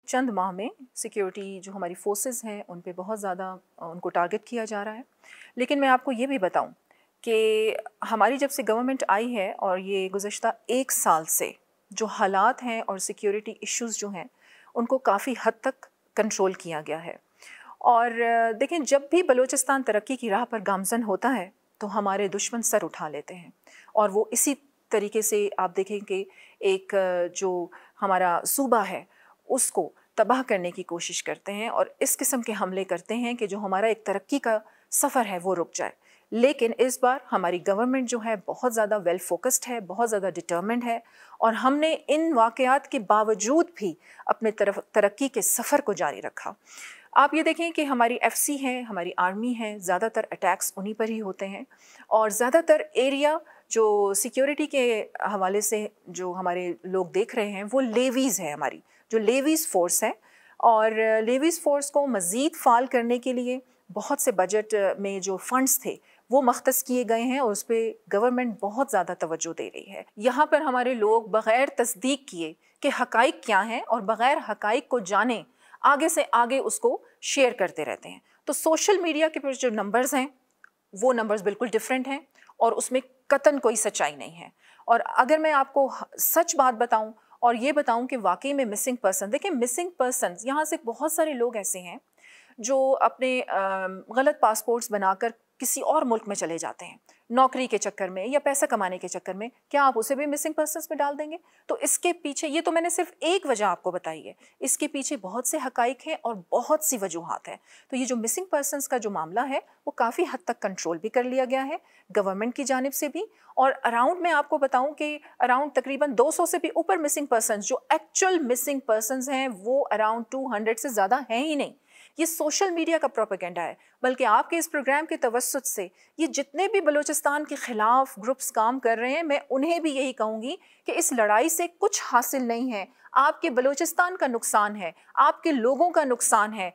चंद माह में सिक्योरिटी जो हमारी फोर्सेस हैं उन पे बहुत ज़्यादा उनको टारगेट किया जा रहा है। लेकिन मैं आपको ये भी बताऊं कि हमारी जब से गवर्नमेंट आई है और ये गुज़श्ता 1 साल से जो हालात हैं और सिक्योरिटी इश्यूज़ जो हैं उनको काफ़ी हद तक कंट्रोल किया गया है। और देखें, जब भी बलूचिस्तान तरक्की की राह पर गामज़न होता है तो हमारे दुश्मन सर उठा लेते हैं और वो इसी तरीके से आप देखें कि एक जो हमारा सूबा है उसको तबाह करने की कोशिश करते हैं और इस किस्म के हमले करते हैं कि जो हमारा एक तरक्की का सफ़र है वो रुक जाए। लेकिन इस बार हमारी गवर्नमेंट जो है बहुत ज़्यादा वेल फोकस्ड है, बहुत ज़्यादा डिटर्मिन्ड है और हमने इन वाक़यात के बावजूद भी अपने तरफ तरक्की के सफ़र को जारी रखा। आप ये देखें कि हमारी एफसी है, हमारी आर्मी है, ज़्यादातर अटैक्स उन्हीं पर ही होते हैं और ज़्यादातर एरिया जो सिक्योरिटी के हवाले से जो हमारे लोग देख रहे हैं वो लेवीज़ है, हमारी जो लेवीज़ फ़ोर्स है। और लेवीज़ फ़ोर्स को मज़ीद फ़ाल करने के लिए बहुत से बजट में जो फ़ंड्स थे वो मख्तस किए गए हैं और उस पर गवर्नमेंट बहुत ज़्यादा तवज्जो दे रही है। यहाँ पर हमारे लोग बग़ैर तस्दीक किए कि हक़ाइक़ क्या हैं और बग़ैर हक़ाइक़ को जाने आगे से आगे उसको शेयर करते रहते हैं। तो सोशल मीडिया के जो नंबर्स हैं वो नंबर्स बिल्कुल डिफरेंट हैं और उसमें कतन कोई सच्चाई नहीं है। और अगर मैं आपको सच बात बताऊं और ये बताऊं कि वाकई में मिसिंग पर्सन, देखिए मिसिंग पर्सन यहाँ से बहुत सारे लोग ऐसे हैं जो अपने गलत पासपोर्ट्स बनाकर किसी और मुल्क में चले जाते हैं नौकरी के चक्कर में या पैसा कमाने के चक्कर में। क्या आप उसे भी मिसिंग पर्सन्स में डाल देंगे? तो इसके पीछे, ये तो मैंने सिर्फ एक वजह आपको बताई है, इसके पीछे बहुत से हकाइक हैं और बहुत सी वजूहात हैं। तो ये जो मिसिंग पर्सन्स का जो मामला है वो काफ़ी हद तक कंट्रोल भी कर लिया गया है गवर्नमेंट की जानिब से भी। और अराउंड मैं आपको बताऊं कि अराउंड तकरीबन 200 से भी ऊपर मिसिंग पर्सन्स, जो एक्चुअल मिसिंग पर्सन्स हैं वो अराउंड 200 से ज़्यादा हैं ही नहीं। ये सोशल मीडिया का प्रोपेगेंडा है। बल्कि आपके इस प्रोग्राम के तवस्सुत से ये जितने भी बलूचिस्तान के ख़िलाफ़ ग्रुप्स काम कर रहे हैं, मैं उन्हें भी यही कहूँगी कि इस लड़ाई से कुछ हासिल नहीं है। आपके बलूचिस्तान का नुकसान है, आपके लोगों का नुकसान है।